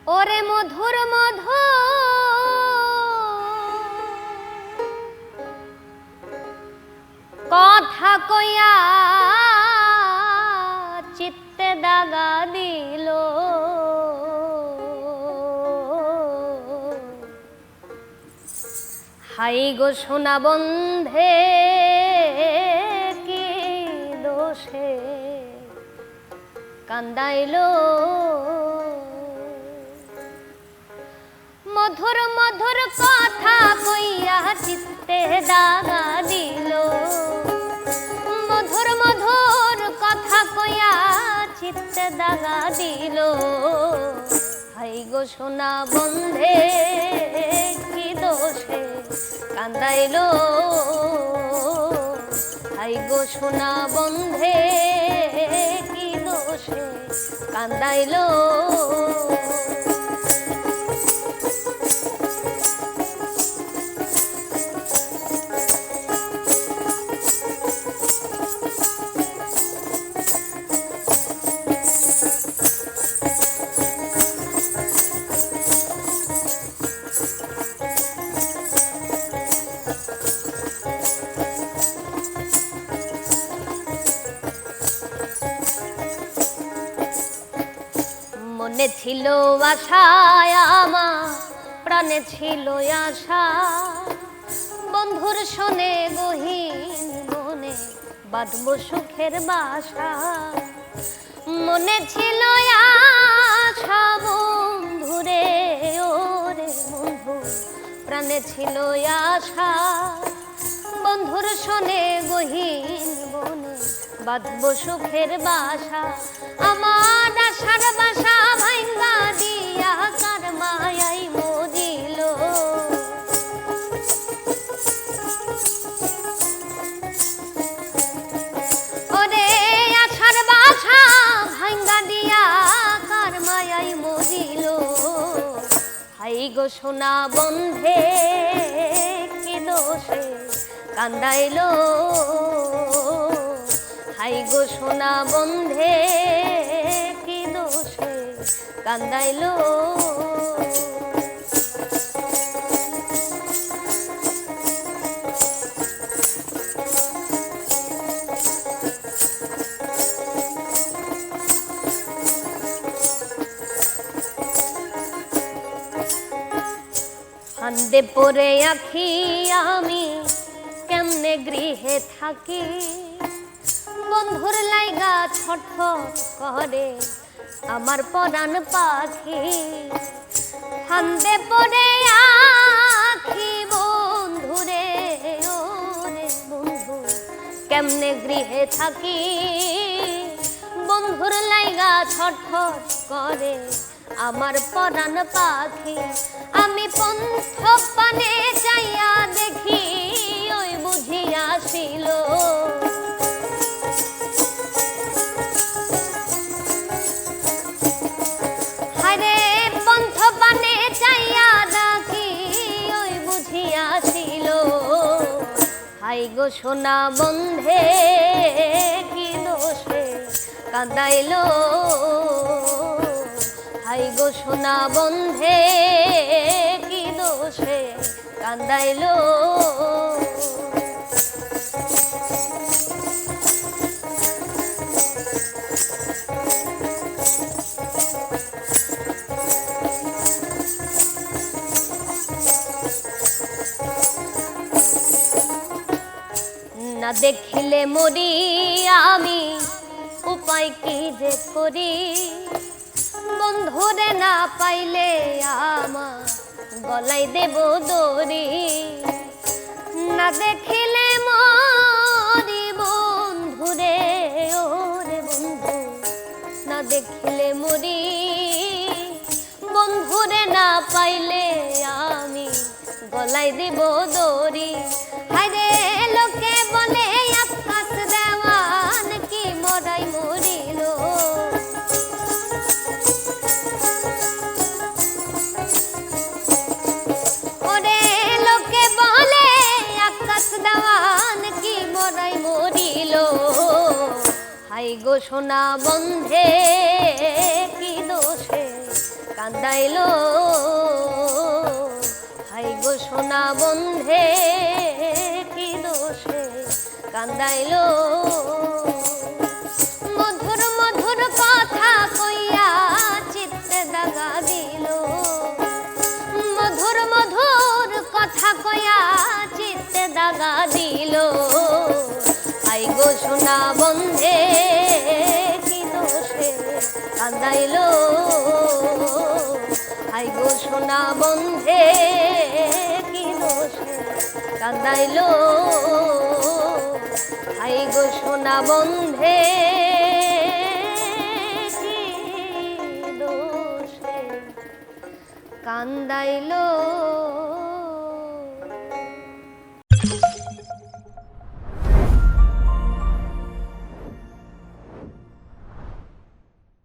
ওরে মধুর মধু কথা কইয়া চিত্তে দাগা দিল হাই গো সোনা বন্ধে কি দোষে কান্দাইলো মধুর মধুর কথা কইয়া চিত্তে দাগা দিল মধুর মধুর কথা কইয়া চিত্তে দাগা দিল হাই গো সোনা বন্ধে কি দোষে কান্দাইলো হাই গো সোনা বন্ধে কি দোষে কান্দাইলো মনে ছিল আশা আমার প্রাণে ছিল আশা বন্ধুর শোনে গহীন মনে বাঁধবো সুখের বাসা মনে ছিল আশা বন্ধুরে ওরে বন্ধু প্রাণে ছিল আশা বন্ধুর শোনে গহীন মনে বাঁধবো সুখের বাসা আমার আশার বাসা ভাঙ্গা দিয়া কার মায়াই মজিল ওরে আশার বাসা ভাঙ্গা দিয়া কার মায়াই মজিল হাই গো সোনা বন্ধে কি দোষে কান্দাইলো হাই গো সোনা বন্ধে কি দোষে কান্দাইলো ফান্দে পড়ে আখি আমি কেমনে গৃহে থাকি বন্ধুর লাইগা ছটফট করে আমার পরাণ পাখি ফান্দে পড়ে আখি বন্ধুরে ওরে বন্ধু কেমনে গৃহে থাকি বন্ধুর লাইগা ছটফট করে আমার পরাণ পাখি আমি পন্থ পানে চাইয়া দেখি ওই বুঝিয়া ছিল হায়রে পন্থ পানে চাইয়া দেখি ওই বুঝিয়া ছিল হাই গো সোনা বন্ধে কি দোষে কাঁদাইলো হাই গো সোনা বন্ধে কি দোষে কান্দাইলো না দেখিলে মরি আমি উপায় কি যে করি বন্ধুরে না পাইলে আমার গলাই দেব দড়ি না দেখিলে মরি বন্ধুরে ওরে বন্ধু না দেখিলে মরি বন্ধুরে না পাইলে আমি গলাই দেব দড়ি হায়রে লোকে বলে আকাশ দেওয়ান কি মরাই মরিল ওরে লোকে বলে আকাশ দেওয়ান কি মরাই মরিল হাই গো সোনা বন্ধে কি দোষে কান্দাইলো হাই গো সোনা বন্ধে কি দোষে কান্দাইলো মধুর মধুর কথা কইয়া চিত্তে দাগা দিল মধুর মধুর কথা কইয়া চিত্তে দাগা দিল আই গো সোনা বন্ধে কি দোষে কান্দাইলো আই গো সোনা বন্ধে কি দোষে কান্দাইলো আই গো সোনা বন্ধে কি দোষে কান্দাইলো।